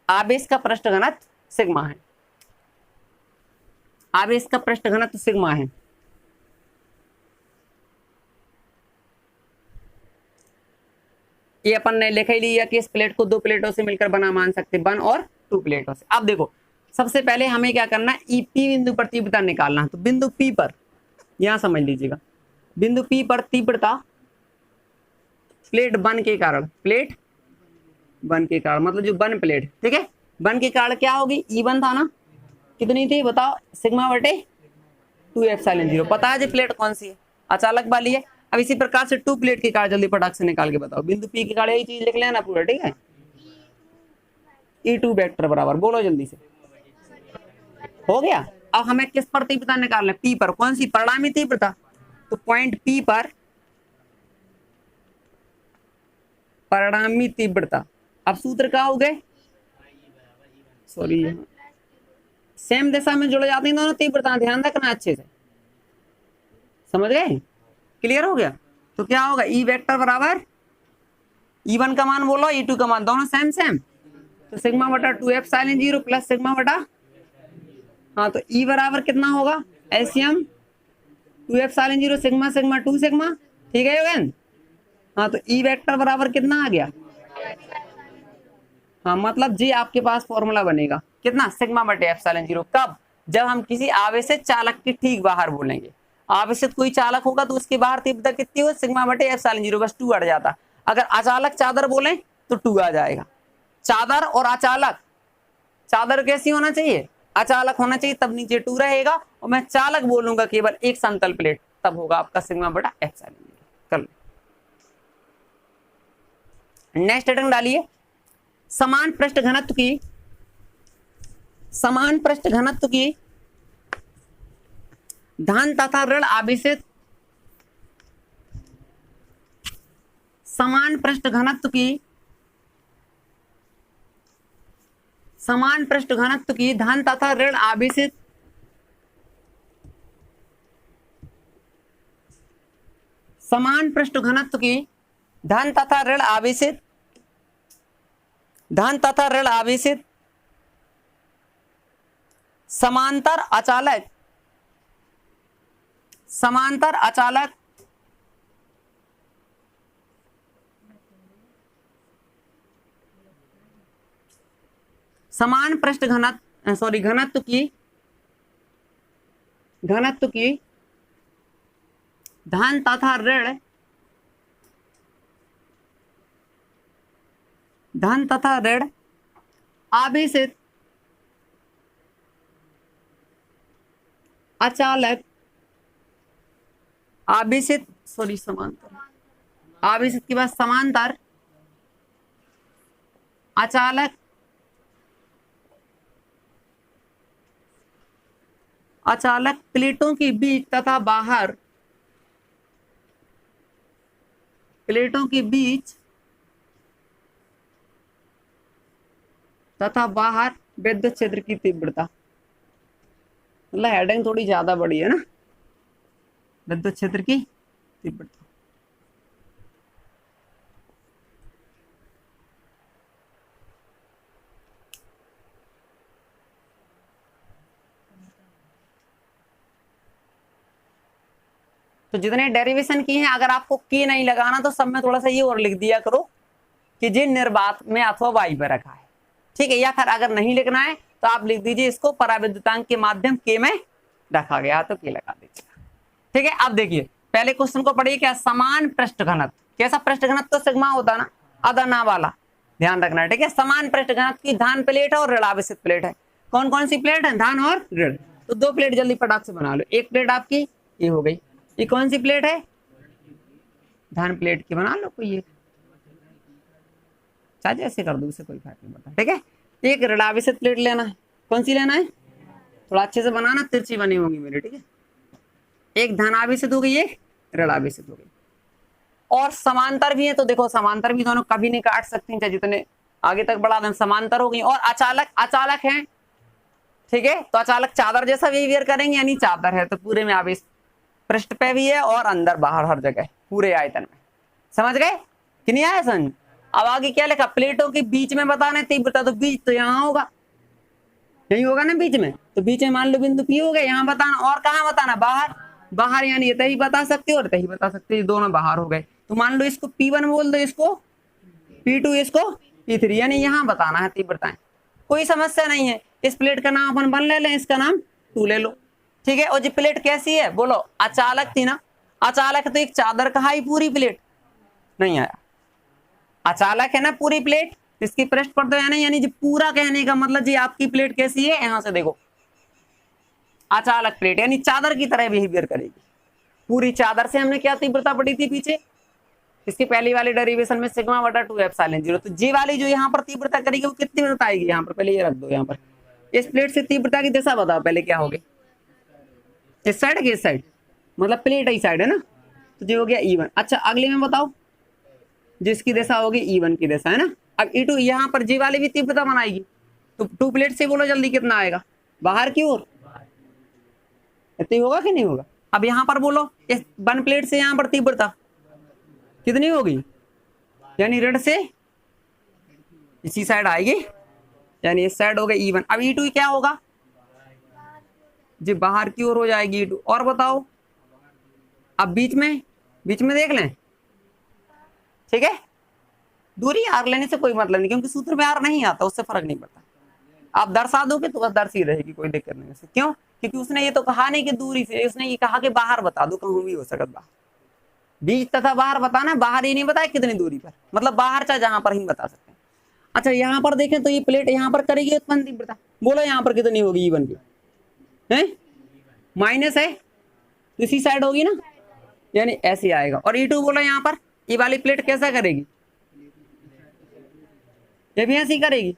आवेश का पृष्ठ घनत्व सिग्मा है, आवेश का पृष्ठ घनत्व सिग्मा है। ये अपन ने लिख ही लिया कि इस प्लेट को दो प्लेटों से मिलकर बना मान सकते, 1 और 2 प्लेटों से। अब देखो, सबसे पहले हमें क्या करना है, ई पी बिंदु पर तीव्रता निकालना है। तो बिंदु पी पर, यहां समझ लीजिएगा, बिंदु पी पर तीव्रता प्लेट 1 के कारण, प्लेट 1 के कारण, मतलब जो 1 प्लेट, ठीक है, 1 के कारण क्या होगी, E1 था ना, कितनी थी बताओ, सिग्मा बटे 2 एप्सिलॉन 0। पता है जी प्लेट कौन सी है, अचालक वाली है। अब इसी प्रकार से 2 प्लेट की कारण जल्दी फटाक से निकाल के बताओ, बिंदु पी की कारण यही चीज लिख लेना पूरा, ठीक है। E2 वेक्टर बराबर, बोलो जल्दी से, हो गया। अब हमें किस पर तीव्रता निकालना है, पी पर, कौन सी, परिणामी तीव्रता। तो पॉइंट पी पर परिणामी तीव्रता, अब सूत्र क्या हो गए, सॉरी सेम दिशा में जुड़ जाती हैं दोनों तीव्रता, ध्यान रखना अच्छे से, समझ गए, क्लियर हो गया। तो क्या होगा, ई वेक्टर बराबर E1 का मान बोलो, E2 का मान, दोनों सेम सेम, तो सिग्मा बटा 2 एप्सिलॉन 0 प्लस सिग्मा बटा, हाँ तो E बराबर कितना होगा, LCM 2 epsilon 0 sigma sigma 2 sigma, ठीक है योगेन। हाँ तो ई वेक्टर बराबर कितना आ गया, हाँ मतलब जी आपके पास फॉर्मूला बनेगा कितना, सिग्मा बटे एप्सिलॉन 0। कब, जब हम किसी आवेशित चालक के ठीक बाहर बोलेंगे, आवेशित कोई चालक होगा तो उसके बाहर तीव्रता कितनी हो, सिग्मा बटे एप्सिलॉन 0, बस 2 अड़ जाता। अगर अचालक चादर बोले तो 2 आ जाएगा। चादर और अचालक, चादर कैसी होना चाहिए, अचालक होना चाहिए, तब नीचे 2 रहेगा, और मैं चालक बोलूंगा केवल एक समतल प्लेट, तब होगा आपका सिग्मा बटा एप्सिलॉन 0। कर नेक्स्ट रिटर्न डालिए, समान पृष्ठ घनत्व की, समान पृष्ठ घनत्व की धन तथा ऋण आवेशित, समान पृष्ठ घनत्व की, समान पृष्ठ घनत्व की धन तथा ऋण आवेशित, समान पृष्ठ घनत्व की धन तथा ऋण आवेशित, धन तथा ऋण आवेशित समांतर अचालक, समांतर अचालक समान पृष्ठ घनत्व, सॉरी घनत्व की, घनत्व की धन तथा ऋण, धन तथा ऋण आवेशित अचालक, आवेशित सॉरी समांतर, आवेशित के बाद समांतर अचालक, अचालक प्लेटों के बीच तथा बाहर, प्लेटों के बीच तथा बाहर विद्युत क्षेत्र की तीव्रता, मतलब हेडिंग थोड़ी ज्यादा बड़ी है ना, विद्युत क्षेत्र की तीव्रता। तो जितने डेरिवेशन की हैं, अगर आपको के नहीं लगाना तो सब में थोड़ा सा ये और लिख दिया करो कि जिन निर्वात में अथवा वाई पर रखा है, ठीक है। या फिर अगर नहीं लिखना है तो आप लिख दीजिए इसको पराविद्युतांक के माध्यम के में रखा गया, तो के लगा दीजिएगा, ठीक है। अब देखिए पहले क्वेश्चन को पढ़िए, क्या समान पृष्ठ घनत्व, कैसा पृष्ठ घनत्व तो सिग्मा होता ना, अदना वाला, ध्यान रखना है, ठीक है। समान पृष्ठ घनत्व की धान प्लेट है और ऋणावेशित प्लेट है। कौन कौन सी प्लेट है, धान और ऋण। तो दो प्लेट जल्दी फटाक से बना लो। एक प्लेट आपकी ये हो गई, ये कौन सी प्लेट है, धान प्लेट की बना लो कोई, चाहे जैसे कर दो, उसे कोई फर्क नहीं पड़ता, ठीक है। एक ऋणावेशित प्लेट लेना है, कौन सी लेना है, थोड़ा अच्छे से बनाना, तिरछी बनी होगी मेरी, ठीक है। एक धनावेशित हो गई, एक ऋणावेशित हो गई, और समांतर भी है। तो देखो समांतर भी दोनों कभी नहीं काट सकते, चाहे जितने आगे तक बढ़ा दें, समांतर हो गई। और अचालक, अचालक है, ठीक है। तो अचालक चादर जैसा बिहेवियर करेंगे, यानी चादर है तो पूरे में आवेश पृष्ठ पे भी है और अंदर बाहर हर जगह पूरे आयतन में। समझ गए कि नहीं आया समझ। अब आगे क्या लिखा, प्लेटों के बीच में बताना है तीव्रता, तो बीच तो यहाँ होगा, यही होगा ना बीच में। तो बीच में मान लो बिंदु पी हो गया, यहाँ बताना। और कहाँ बताना, बाहर, बाहर यानी इतना ही बता सकते हो और इतना ही बता सकते हो, दोनों बाहर हो गए। तो मान लो इसको P1 बोल दो, इसको P2, इसको P3, यानी यहाँ बताना है तीव्रताएं। कोई समस्या नहीं है। इस प्लेट का नाम अपन 1 ले लें, इसका नाम 2 ले लो, ठीक है। और जी प्लेट कैसी है बोलो, अचालक थी ना, अचालक तो एक चादर कहा ही, पूरी प्लेट नहीं आया, अचालक है ना पूरी प्लेट, इसकी पृष्ठ पर तो यानी, यानी जी पूरा कहने का मतलब जी आपकी प्लेट कैसी है, यहां से देखो अचालक प्लेट यानी चादर की तरह बिहेवियर करेगी। पूरी चादर से हमने क्या तीव्रता पढ़ी थी पीछे, इसकी पहली वाली डेरिवेशन में सिग्मा बटा 2 एप्सिलॉन 0। तो जी वाली जो यहाँ पर तीव्रता करेगी वो कितनी तीव्रता आएगी, यहाँ पर पहले ये रख दो। यहाँ पर इस प्लेट से तीव्रता की दिशा बताओ पहले क्या होगी, इस साइड की इस साइड, मतलब प्लेट ही साइड है ना, तो जो हो गया E1। अच्छा अगले में बताओ, जिसकी दिशा होगी E1 की दिशा है ना। अब E2 यहाँ पर जी वाली भी तीव्रता बनाएगी, तो 2 प्लेट से बोलो जल्दी कितना आएगा, बाहर की ओर, इतनी होगा कि नहीं होगा। अब यहाँ पर बोलो इस 1 प्लेट से यहाँ पर तीव्रता कितनी होगी, यानी ऋण से इसी साइड आएगी, यानी इस साइड हो गई E1। अब E2 क्या होगा जी, बाहर की ओर हो जाएगी E2। और बताओ अब बीच में देख लें, ठीक है। दूरी आर लेने से कोई मतलब नहीं, क्योंकि सूत्र में आर नहीं आता, उससे फर्क नहीं पड़ता। आप दर्शा दोगे तो बस दर्शी रहेगी, कोई दिक्कत नहीं। क्यों, क्योंकि उसने ये तो कहा नहीं कि दूरी से, उसने ये कहा कि बाहर बता दो, कहूं भी हो सकता बाहर, बीच तथा बाहर बताना, बाहर ही नहीं बताया कितनी दूरी पर, मतलब बाहर चाहे जहां पर ही बता सकते हैं। अच्छा यहाँ पर देखें तो ये प्लेट यहाँ पर करेगी उत्पन्न तीव्रता, बोलो यहाँ पर कितनी होगी E1 की, है माइनस है, इसी साइड होगी ना, यानी ऐसे आएगा। और E2 बोलो यहाँ पर ये वाली प्लेट कैसा करेगी, ये भी ऐसी करेगी,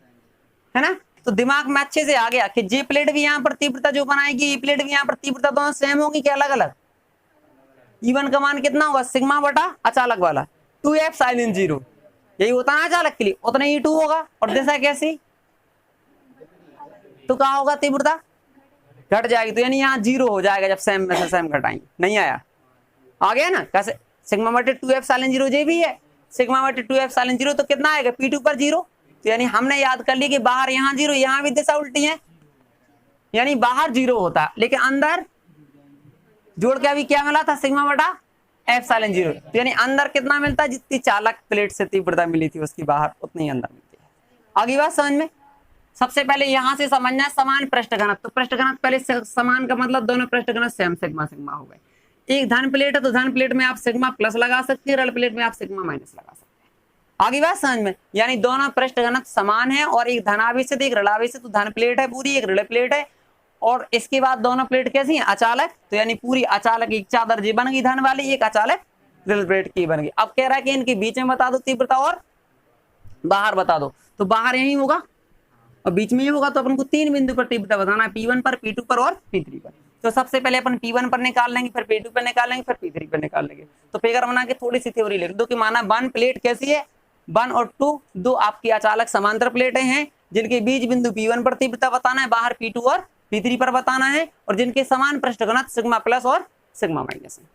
है ना। तो दिमाग में अच्छे से आ गया कि जी प्लेट भी यहाँ पर तीव्रता जो बनाएगी, ये प्लेट भी यहाँ पर तीव्रता, दोनों सेम होगी क्या अलग अलग। E1 का मान कितना होगा, सिग्मा बटा अचालक वाला 2 एप्सिलॉन 0, यही होता है अचालक के लिए, उतना E2 होगा। और दिशा कैसी, तो कहा होगा तीव्रता घट जाएगी, तो यानी यहाँ 0 हो जाएगा जब सेम में से सेम घटाएंगे। नहीं आया, आ गया ना कैसे, सिग्मा बटे 2 एप्सिलॉन 0 जे भी है, सिग्मा बटे 2 एप्सिलॉन 0, तो कितना आएगा P2 पर 0। तो यानी हमने याद कर ली कि बाहर यहाँ 0, यहाँ भी दिशा उल्टी है, यानी बाहर 0 होता है, लेकिन अंदर जोड़ के अभी क्या मिला था, सिग्मा बटा एप्सिलॉन 0। तो यानी अंदर कितना मिलता है, जितनी चालक प्लेट से तीव्रता मिली थी उसकी बाहर उतनी ही अंदर मिलती है। आगे बात समझ में। सबसे पहले यहां से समझना है समान पृष्ठ घनत्व। तो पृष्ठ घनत्व पहले समान का मतलब दोनों पृष्ठ घनत्व सेम सिग्मा सिग्मा हो गए। एक धन प्लेट है तो धन प्लेट में आप सिग्मा प्लस लगा सकते हैं, ऋण प्लेट में आप सिग्मा माइनस लगा सकते हैं। आगे बात समझ में, यानी दोनों पृष्ठ घनत्व समान है, और एक धनावेशित एक ऋणावेशित, तो धन प्लेट है पूरी, एक ऋण प्लेट है। और इसके बाद दोनों प्लेट कैसी हैं, अचालक, तो यानी पूरी अचालक एक चादर जी बन गई धन वाली, एक अचालक ऋण प्लेट की बन गई। अब कह रहा है कि इनके बीच में बता दो तीव्रता और बाहर बता दो, तो बाहर यही होगा और बीच में ही होगा। तो अपन को 3 बिंदु पर तीव्रता बताना है, P1 पर, P2 पर और P3 पर। तो सबसे पहले अपन P1 पर निकाल लेंगे, फिर P2 पर निकाल लेंगे, फिर P3 पर निकाल लेंगे। तो फिगर बना के थोड़ी सी थ्योरी लिख दो कि माना 1 प्लेट कैसी है, 1 और 2 दो आपकी अचालक समांतर प्लेटें हैं, जिनके बीच बिंदु P1 पर तीव्रता बताना है, बाहर P2 और P3 पर बताना है, और जिनके समान पृष्ठ घनत्व सिग्मा प्लस और सिग्मा माइनस है।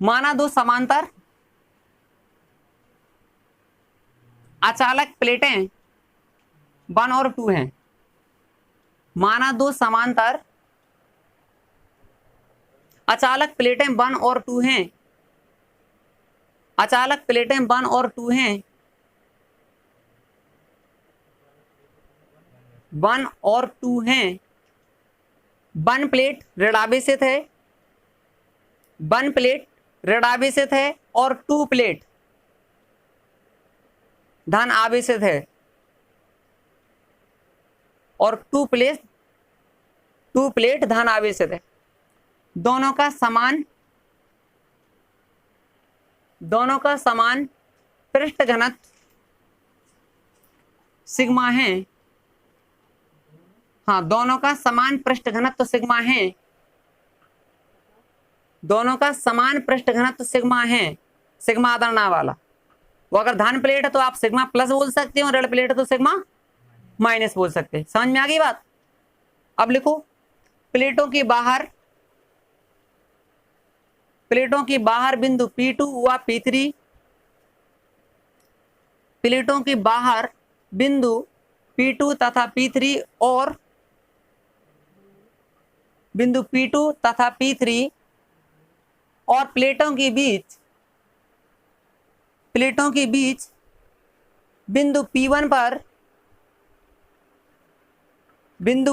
माना दो समांतर अचालक प्लेटें 1 और 2 हैं, माना दो समांतर अचालक प्लेटें 1 और 2 हैं, अचालक प्लेटें 1 और 2 हैं, 1 और 2 हैं, 1 प्लेट ऋणावेशित है, 1 प्लेट ऋणावेशित है और 2 प्लेट धन आवेशित है, और 2 प्लेट धन आवेशित है। दोनों का समान पृष्ठ घनत्व सिग्मा है। हाँ, दोनों का समान पृष्ठ घनत्व सिग्मा है, दोनों का समान पृष्ठ घनत्व सिग्मा है, सिग्मा आदरणा वाला। वो अगर धन प्लेट है तो आप सिग्मा प्लस बोल सकते हो, ऋण प्लेट है तो सिग्मा माइनस बोल सकते हैं। समझ में आ गई बात? अब लिखो, प्लेटों की बाहर बिंदु P2 व P3, प्लेटों के बाहर बिंदु P2 तथा P3 और बिंदु P2 तथा P3 और प्लेटों के बीच बिंदु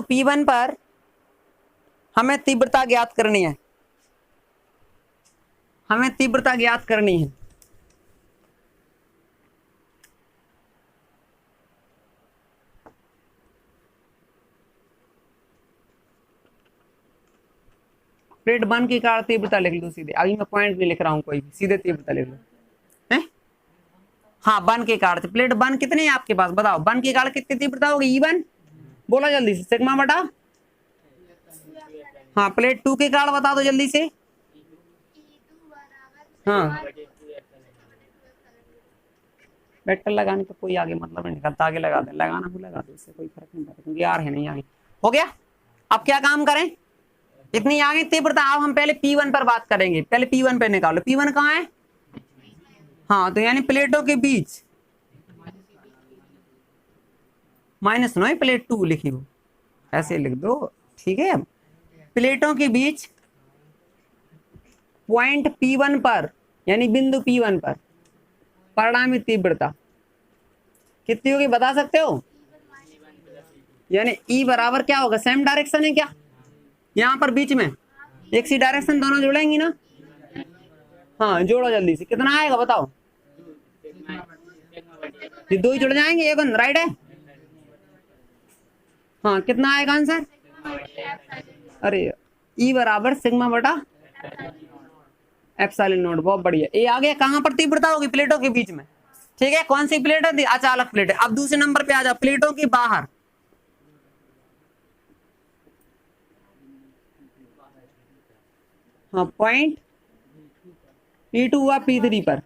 P1 पर हमें तीव्रता ज्ञात करनी है, प्लेट 1 की कारण तीव्रता लिख लो सीधे, अभी मैं पॉइंट नहीं लिख रहा हूं कोई भी, सीधे तीव्रता लिख लो है। हाँ, 1 के कारण प्लेट 1 कितने हैं आपके पास, बताओ 1 के कारण कितनी तीव्रता होगी, E1 बोला जल्दी से, सिग्मा बटा। हाँ, प्लेट 2 के कारण बता दो जल्दी से। हाँ, वेक्टर लगाने का कोई आगे मतलब नहीं निकलता, आगे लगा दे, लगाना हो लगा दो, इससे कोई फर्क नहीं पड़ता क्योंकि यार है नहीं आगे। हो गया? अब क्या काम करें, इतनी आगे तीव्रता। अब हम पहले P1 पर बात करेंगे, पहले P1 पे निकालो। P1 कहाँ है? हाँ, तो यानी प्लेटों के बीच माइनस नो है, प्लेट 2 लिखी हो, ऐसे लिख दो, ठीक है। अब प्लेटों के बीच पॉइंट P1 पर यानी बिंदु P1 पर परिणामी तीव्रता कितनी होगी बता सकते हो? यानी E बराबर क्या होगा, सेम डायरेक्शन है क्या, यहाँ पर बीच में एक सी डायरेक्शन, दोनों जुड़ेंगी ना। हाँ, जोड़ो जल्दी से, कितना आएगा बताओ? ये 2 ही जुड़ जाएंगे, एक राइट है। हाँ, कितना आएगा आंसर? अरे, E बराबर सिग्मा बटा एप्सिलॉन नॉट। बहुत बढ़िया। ए आ गया। कहां पर तीव्रता होगी? प्लेटों के बीच में, ठीक है। कौन सी प्लेट है? अचालक प्लेट है। अब दूसरे नंबर पे आ जाओ, प्लेटों के बाहर। हाँ, पॉइंट P2 हुआ P3 पर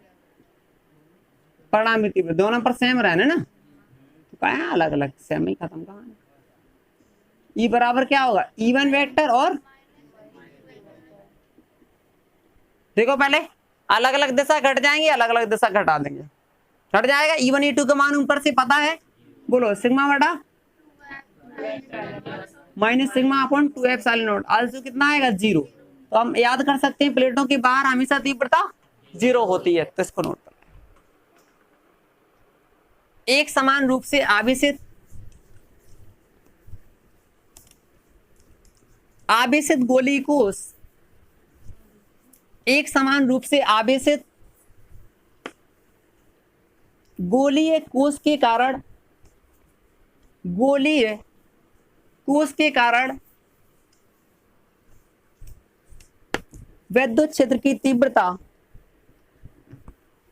परिणामी तीव्रता, दोनों पर सेम रहने ना, तो कहा अलग अलग, सेम ही खत्म कहा। E बराबर क्या होगा? E1 वेक्टर और देखो पहले अलग अलग दिशा घट जाएंगे, अलग अलग दिशा घटा देंगे, घट जाएगा। E1 E2 का मान ऊपर से पता है, बोलो सिग्मा बटा minus sigma upon 2 epsilon not. Also कितना आएगा? 0। तो हम याद कर सकते हैं प्लेटों के बाहर हमेशा तीव्रता 0 होती है, तो इसको नोट कर। एक समान रूप से आवेशित गोली कोष, एक समान रूप से आवेशित गोलीय कोष के कारण विद्युत क्षेत्र की तीव्रता,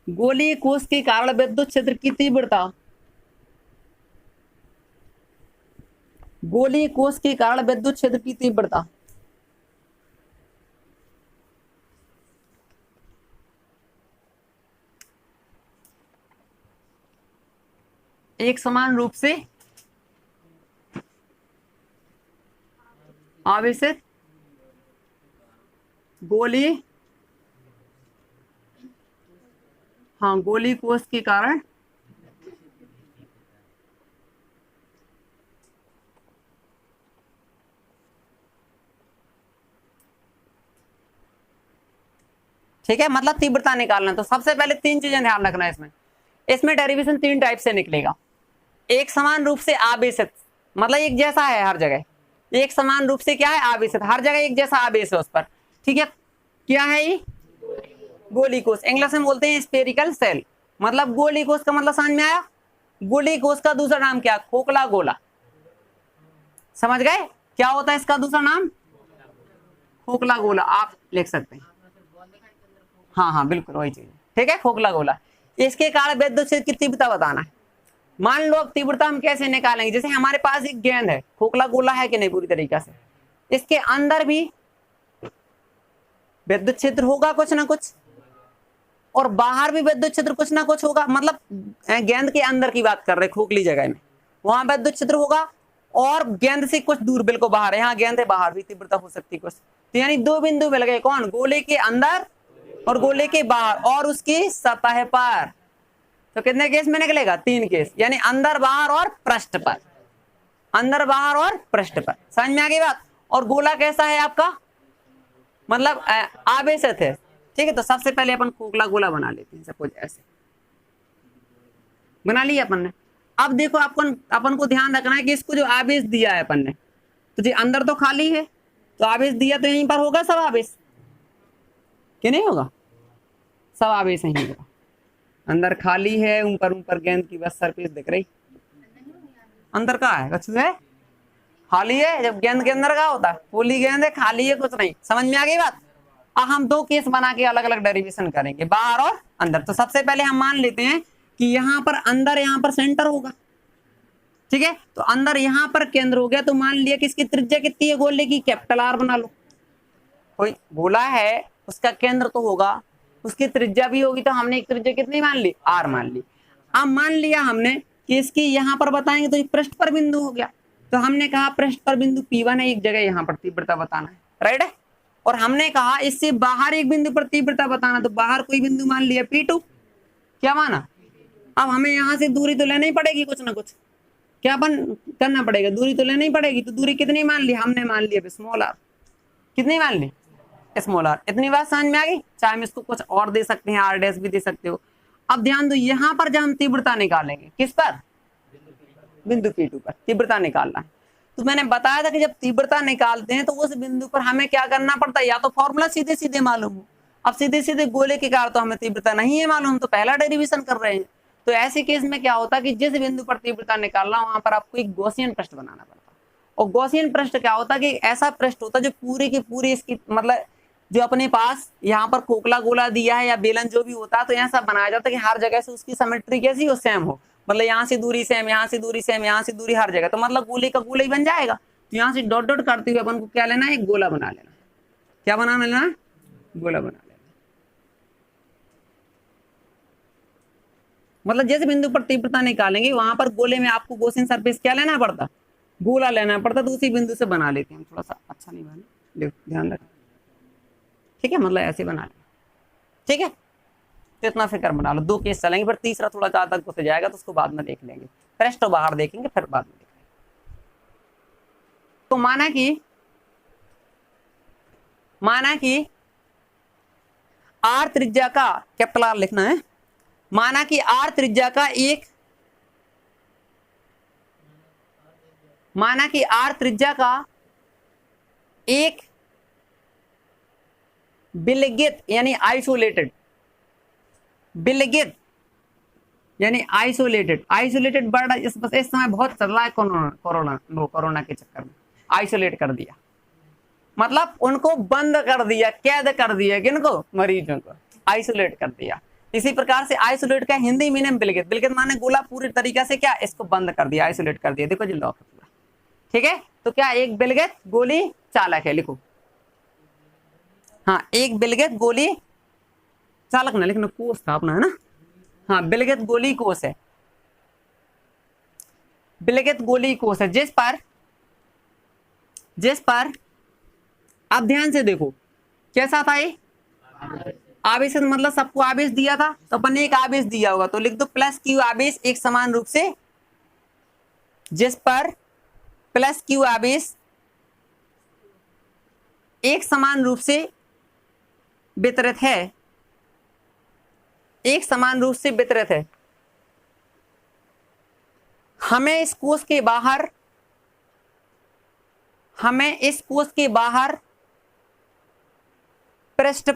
गोलीय कोष के कारण विद्युत क्षेत्र की तीव्रता, गोलीय कोष के कारण विद्युत क्षेत्र की तीव्रता एक समान रूप से आवेशित गोली, हाँ, गोली कोष के कारण ठीक है, मतलब तीव्रता निकालना। तो सबसे पहले 3 चीजें ध्यान रखना है इसमें डेरिवेशन 3 टाइप से निकलेगा। एक समान रूप से आवेशित, मतलब एक जैसा है हर जगह, एक समान रूप से क्या है आवेशित, हर जगह एक जैसा आवेश है उस पर। ठीक है, क्या है ये गोली कोष, इंग्लिश में बोलते हैं स्फेरिकल सेल। मतलब गोली कोष का मतलब समझ में आया, गोली कोष का दूसरा नाम क्या, खोखला गोला। समझ गए क्या होता है इसका दूसरा नाम, खोखला गोला, आप लिख सकते हैं। हाँ हाँ बिल्कुल वही चीज, ठीक है, खोखला गोला। इसके कारण विद्युत क्षेत्र की तीव्रता बताना है। मान लो अब तीव्रता हम कैसे निकालेंगे, जैसे हमारे पास एक गेंद है, खोखला गोला है कि नहीं पूरी तरीके से, इसके अंदर भी विद्युत क्षेत्र होगा कुछ ना कुछ, और बाहर भी विद्युत क्षेत्र कुछ ना कुछ होगा। मतलब गेंद के अंदर की बात कर रहे हैं, खोखली जगह में, वहां विद्युत क्षेत्र होगा, और गेंद से कुछ दूर बिल्कुल बाहर है, यहाँ गेंद है बाहर भी तीव्रता हो सकती है कुछ। तो यानी 2 बिंदु मिल गए, कौन, गोले के अंदर और गोले के बाहर और उसकी सतह पर। तो कितने केस में निकलेगा, 3 केस, यानी अंदर बाहर और पृष्ठ पर, अंदर बाहर और पृष्ठ पर। समझ में आ गई बात। और गोला कैसा है आपका, मतलब आवेशित है। ठीक है, तो सबसे पहले अपन खोखला गोला बना लेते हैं, सपोज ऐसे बना लिया अपन ने। अब देखो अपन को ध्यान रखना है कि इसको जो आवेश दिया है अपन ने, तो जी अंदर तो खाली है, तो आवेश दिया तो यहीं पर होगा सब आवेश, कि नहीं होगा, सब आवेश यहीं होगा। अंदर खाली है, ऊपर गेंद की बस सरफेस दिख रही, अंदर का है कुछ है, खाली है। जब गेंद के अंदर का होता है, पूरी गेंद है, खाली है, कुछ नहीं। समझ में आ गई बात। अब हम 2 केस बना के अलग अलग डेरिवेशन करेंगे, बाहर और अंदर। तो सबसे पहले हम मान लेते हैं कि यहाँ पर अंदर, यहाँ पर सेंटर होगा। ठीक है, तो अंदर यहाँ पर केंद्र हो गया, तो मान लिया कि इसकी त्रिज्या कितनी है गोले की, कैपिटल आर बना लो। कोई गोला है उसका केंद्र तो होगा, उसकी त्रिज्या भी होगी, तो हमने एक त्रिज्या कितनी मान ली, आर मान ली। अब मान लिया हमने कि इसकी यहाँ पर बताएंगे तो पृष्ठ पर बिंदु हो गया, तो हमने कहा पृष्ठ पर बिंदु P1 है, एक जगह यहाँ पर तीव्रता बताना है, राइट है। और हमने कहा इससे बाहर एक बिंदु पर तीव्रता बताना, तो बाहर कोई बिंदु मान लिया P2, क्या माना। अब हमें यहाँ से दूरी तो लेनी पड़ेगी, कुछ ना कुछ क्या करना पड़ेगा, दूरी तो लेनी पड़ेगी। तो दूरी कितनी मान ली, हमने मान लिया स्मॉल आर, कितनी मान ली, स्मॉल आर। इतनी बात समझ में आ गई। चाहे हम इसको कुछ और दे सकते हैं, आर डैश भी दे सकते हो। अब ध्यान दो, यहाँ पर जब हम तीव्रता निकालेंगे, किस पर, बिंदु P2 पर तीव्रता निकालना है। तो मैंने बताया था कि जब तीव्रता निकालते हैं तो उस बिंदु पर हमें क्या करना पड़ता है, या तो फॉर्मूला सीधे सीधे मालूम हो। अब सीधे सीधे गोले के कारण तो हमें तीव्रता नहीं है मालूम, तो पहला डेरिवेशन कर रहे हैं। तो ऐसे केस में क्या होता है कि जिस बिंदु पर तीव्रता निकालना, वहां पर आपको एक गॉसियन पृष्ठ बनाना पड़ता है। और गॉसियन पृष्ठ क्या होता है कि ऐसा पृष्ठ होता है जो पूरी की पूरी इसकी, मतलब जो अपने पास यहाँ पर खोखला गोला दिया है या बेलन जो भी होता है, तो ऐसा बनाया जाता है कि हर जगह से उसकी सिमेट्री कैसी हो, सेम हो। मतलब यहाँ से दूरी सेम, यहाँ से दूरी सेम, यहाँ से दूरी हर जगह, तो मतलब गोले का गोला ही बन जाएगा। तो यहाँ से डॉट डॉट करते हुए अपन को क्या लेना है, एक गोला बना लेना। क्या बनाना लेना है, गोला बना लेना। मतलब जैसे बिंदु पर तीव्रता निकालेंगे, वहां पर गोले में आपको गॉसियन सरफेस क्या लेना पड़ता, गोला लेना पड़ता। तो उसी बिंदु से बना लेते हैं, थोड़ा सा अच्छा नहीं बना, ध्यान रखें। ठीक है, मतलब ऐसे बना लें, ठीक है। तो इतना फिक्र बना लो, 2 केस चलेंगे, फिर तीसरा थोड़ा ज्यादा घुस जाएगा, तो उसको बाद में देख लेंगे, पृष्ठ बाहर देखेंगे, फिर बाद में देखेंगे। तो माना कि आर त्रिज्या का, कैपिटल आर लिखना है, माना कि आर त्रिज्या का एक, माना कि आर त्रिज्या का एक विलगित यानी आइसोलेटेड, विलगित यानी आइसोलेटेड वर्ड इस समय बहुत चल रहा है कोरोना के चक्कर में। आइसोलेट कर दिया मतलब उनको बंद कर दिया, कैद कर दिया, किनको, मरीजों को आइसोलेट कर दिया। इसी प्रकार से आइसोलेट का हिंदी मीनिंग विलगित, विलगित माने गोला पूरी तरीके से क्या, इसको बंद कर दिया, आइसोलेट कर दिया। देखो जी लॉक है पूरा, ठीक है। तो क्या एक विलगित गोली चालक है, लिखो, हाँ एक विलगित गोली चालक ना लिखना, कोष था अपना, है ना, हाँ विलगित गोली कोष है, विलगित गोली कोष है, जिस पर आप ध्यान से देखो कैसा था ये, आवेश मतलब सबको आवेश दिया था, तो अपन ने एक आवेश दिया होगा, तो लिख दो प्लस क्यू आवेश एक समान रूप से, जिस पर प्लस क्यू आवेश एक समान रूप से वितरित है, एक समान रूप से वितरित है। हमें इस कोष के बाहर पृष्ठ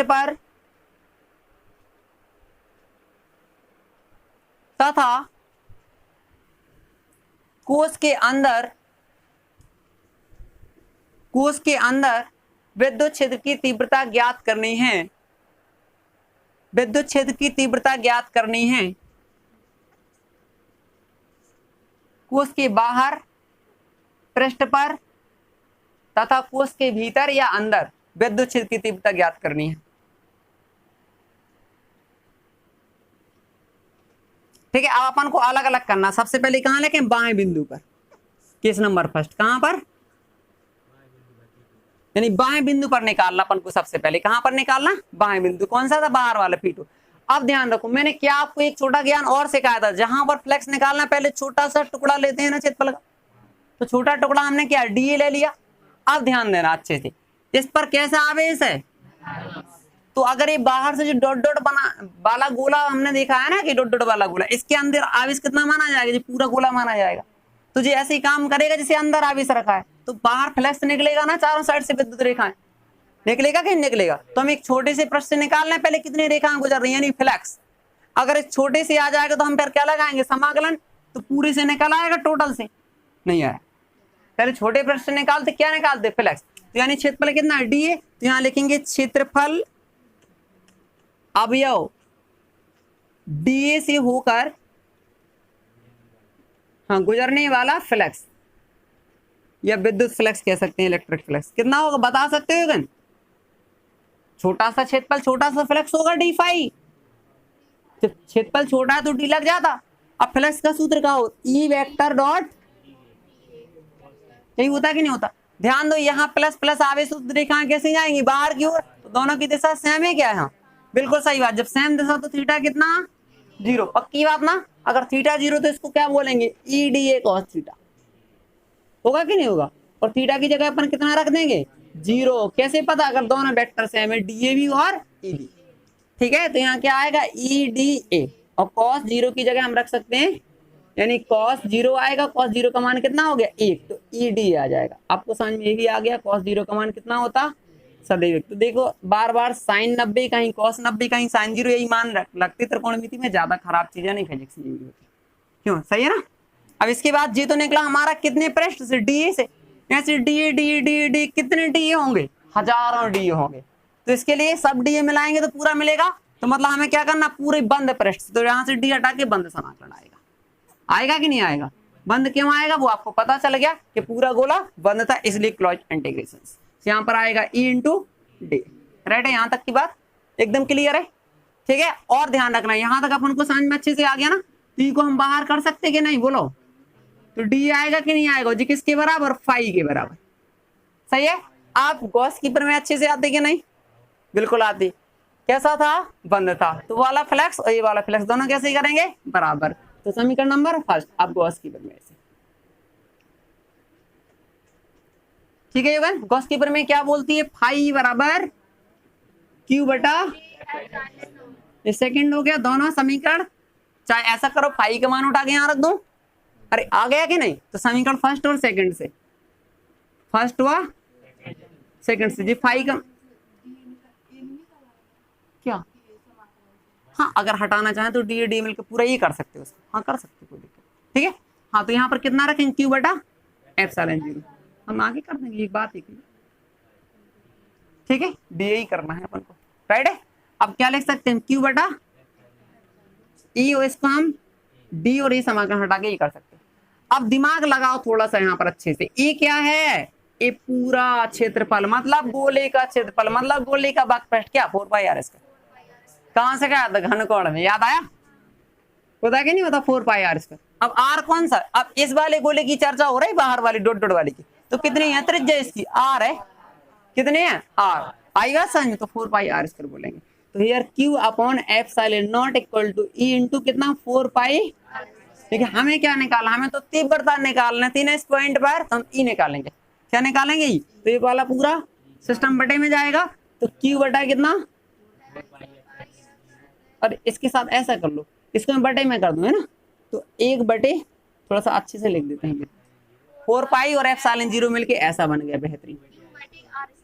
पर तथा कोष के अंदर विद्युत क्षेत्र की तीव्रता ज्ञात करनी है। कोष के बाहर, पृष्ठ पर तथा कोष के भीतर या अंदर विद्युत क्षेत्र की तीव्रता ज्ञात करनी है। ठीक है, अब अपन को अलग अलग करना। सबसे पहले कहां लेके, बाएं बिंदु पर, केस नंबर फर्स्ट कहां पर, यानी बाएं बिंदु पर निकालना अपन को। सबसे पहले कहां पर निकालना, बाएं बिंदु। कौन सा था, बाहर वाला P2। अब ध्यान रखो, मैंने क्या आपको एक छोटा ज्ञान और सिखाया था, जहां पर फ्लेक्स निकालना पहले छोटा सा टुकड़ा लेते हैं ना क्षेत्रफल का, तो छोटा टुकड़ा हमने क्या DA ले लिया। अब ध्यान देना अच्छे से, इस पर कैसा आवेश है, तो अगर ये बाहर से जो डॉट डॉट वाला गोला हमने देखा है ना कि डॉट डॉट वाला गोला, इसके अंदर आवेश कितना माना जाएगा, जो पूरा गोला माना जाएगा। तो ये ऐसे ही काम करेगा जैसे अंदर आवेश रखा है, तो बाहर फ्लक्स निकलेगा ना, चारों साइड से विद्युत रेखाएं निकलेगा कि नहीं निकलेगा। तो हम एक छोटे से पृष्ठ से निकालने पहले कितनी रेखाएं गुजर रही है, यानी फ्लक्स। अगर इस छोटे से आ जाएगा तो हम फिर क्या लगाएंगे, समाकलन, तो पूरे से निकल आएगा, टोटल से नहीं आया। पहले छोटे पृष्ठ से निकालते, क्या निकालते, फ्लक्स। तो यानी क्षेत्रफल कितना है, DA। तो यहाँ लिखेंगे क्षेत्रफल अवयव DA से होकर गुजरने वाला फ्लक्स, या विद्युत फ्लक्स कह सकते हैं, इलेक्ट्रिक फ्लक्स कितना होगा बता सकते हो। छोटा सा क्षेत्रफल, छोटा सा फ्लक्स होगा D5। जब क्षेत्रफल छोटा है तो D लग जाता। अब फ्लक्स का सूत्र क्या हो, E वेक्टर डॉट, यही होता कि नहीं होता। ध्यान दो, यहाँ प्लस प्लस आवेश रेखाएं कैसे जाएंगी, बाहर की ओर, तो दोनों की दिशा सेम है क्या, यहाँ बिल्कुल सही बात। जब सेम दिशा तो थीटा कितना, 0। पक्की बात ना। अगर थीटा 0 तो इसको क्या बोलेंगे, EDA cos थीटा, होगा कि नहीं होगा। और थीटा की जगह अपन कितना रख देंगे, 0। कैसे पता, अगर दोनों वेक्टर सेम है, DAB और EB। ठीक है, तो यहाँ क्या आएगा, EDA, और cos 0 की जगह हम रख सकते हैं, यानी cos 0 आएगा। cos 0 का मान कितना हो गया, 1, तो ED आ जाएगा। आपको समझ में भी आ गया, cos 0 का मान कितना होता, सदैव। तो देखो बार बार sin 90 कहीं cos 90 कहीं sin 0, यही मान लगते त्रिकोणमिति में। ज्यादा खराब चीजें नहीं फिजिक्स में होती, क्यों, सही है ना। अब इसके बाद जी तो निकला हमारा कितने पृष्ठ से, DA से। यहाँ से DA कितने DA होंगे, हजारों DA होंगे। तो इसके लिए सब DA मिलाएंगे तो पूरा मिलेगा। तो मतलब हमें क्या करना, पूरे बंद पृष्ठ से, तो यहाँ से D हटा के बंद समाकलन आएगा कि नहीं आएगा। बंद क्यों आएगा वो आपको पता चल गया कि पूरा गोला बंद था, इसलिए क्लोज इंटीग्रेशन। यहाँ पर आएगा E इंटू D। राइट है, यहाँ तक की बात एकदम क्लियर है। ठीक है, और ध्यान रखना, यहाँ तक अपन को समझ में अच्छे से आ गया ना। तो को हम बाहर कर सकते कि नहीं, बोलो। तो D आएगा कि नहीं आएगा जी, किसके बराबर, फाई के बराबर। सही है। आप गॉस की प्रमेय अच्छे से आते कि नहीं, बिल्कुल आती। कैसा था, बंद था। तो वाला फ्लक्स और ये वाला फ्लक्स दोनों कैसे करेंगे, बराबर। तो समीकरण नंबर फर्स्ट आप गॉस की प्रमेय से। ठीक है युगन, गॉस की प्रमेय क्या बोलती है, फाई बराबर क्यू बटा, ये सेकंड हो गया दोनों समीकरण। चाहे ऐसा करो, फाई का मान उठा के यहाँ रख दो, अरे आ गया कि नहीं। तो समीकरण फर्स्ट और सेकंड से, फर्स्ट हुआ सेकंड से जी, फाई का क्या, हाँ अगर हटाना चाहें तो डी मिलकर पूरा ये कर सकते हो, हाँ कर सकते हो, कोई दिक्कत। ठीक है, हाँ तो यहाँ पर कितना रखेंगे, क्यू बटा एप्सिलॉन 0। हम आगे कर देंगे, एक बात है। ठीक है, डी ही करना है अपन को, राइट है। अब क्या लिख सकते हैं, क्यू बटा ई, और इसको हम डी और ई समाकलन हटा के ही कर सकते हैं। अब दिमाग लगाओ थोड़ा सा यहाँ पर अच्छे से। ए क्या है, ए पूरा क्षेत्रफल, मतलब गोले का क्षेत्रफल, मतलब गोले का वक्रपृष्ठ, क्या 4πr स्क्वायर। कहां से क्या आता, घनकोण में, याद आया, पता कि नहीं होता 4πr स्क्वायर। अब आर कौन सा, अब इस वाले गोले की चर्चा हो रही, बाहर वाली डॉट डॉट वाली की, तो कितनी है त्रिज्या इसकी, आर है, कितने हैं आर, आएगा समझ में, तो 4πr स्क्वायर बोलेंगे। तो here q upon epsilon not equal to E into कितना 4π। देखिए हमें क्या निकालना, हमें तो तीव्रता निकालना थी ना इस पॉइंट पर, तो हम ई निकालेंगे। क्या निकालेंगे? तो ये वाला पूरा सिस्टम बटे में जाएगा, तो क्यू बटा कितना, और इसके साथ ऐसा कर लो, इसको मैं बटे में कर दूं, है ना, तो 1 बटे, थोड़ा सा अच्छे से लिख देते हैं, 4 पाई और एप्सिलॉन 0 मिलके ऐसा बन गया, बेहतरीन,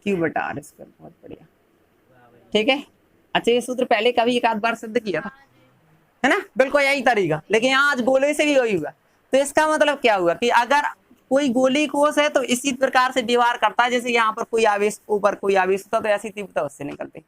क्यू बटा आर स्क्वायर, बहुत बढ़िया, ठीक है। अच्छा, ये सूत्र पहले कभी एक आध बार सिद्ध किया था, है ना, बिल्कुल यही तरीका, लेकिन यहाँ आज गोले से भी वही हुआ। तो इसका मतलब क्या हुआ कि अगर कोई गोली कोष है तो इसी प्रकार से व्यवहार करता है, जैसे यहाँ पर कोई आवेश, ऊपर कोई आवेश होता तो ऐसी तीव्रता उससे निकलती।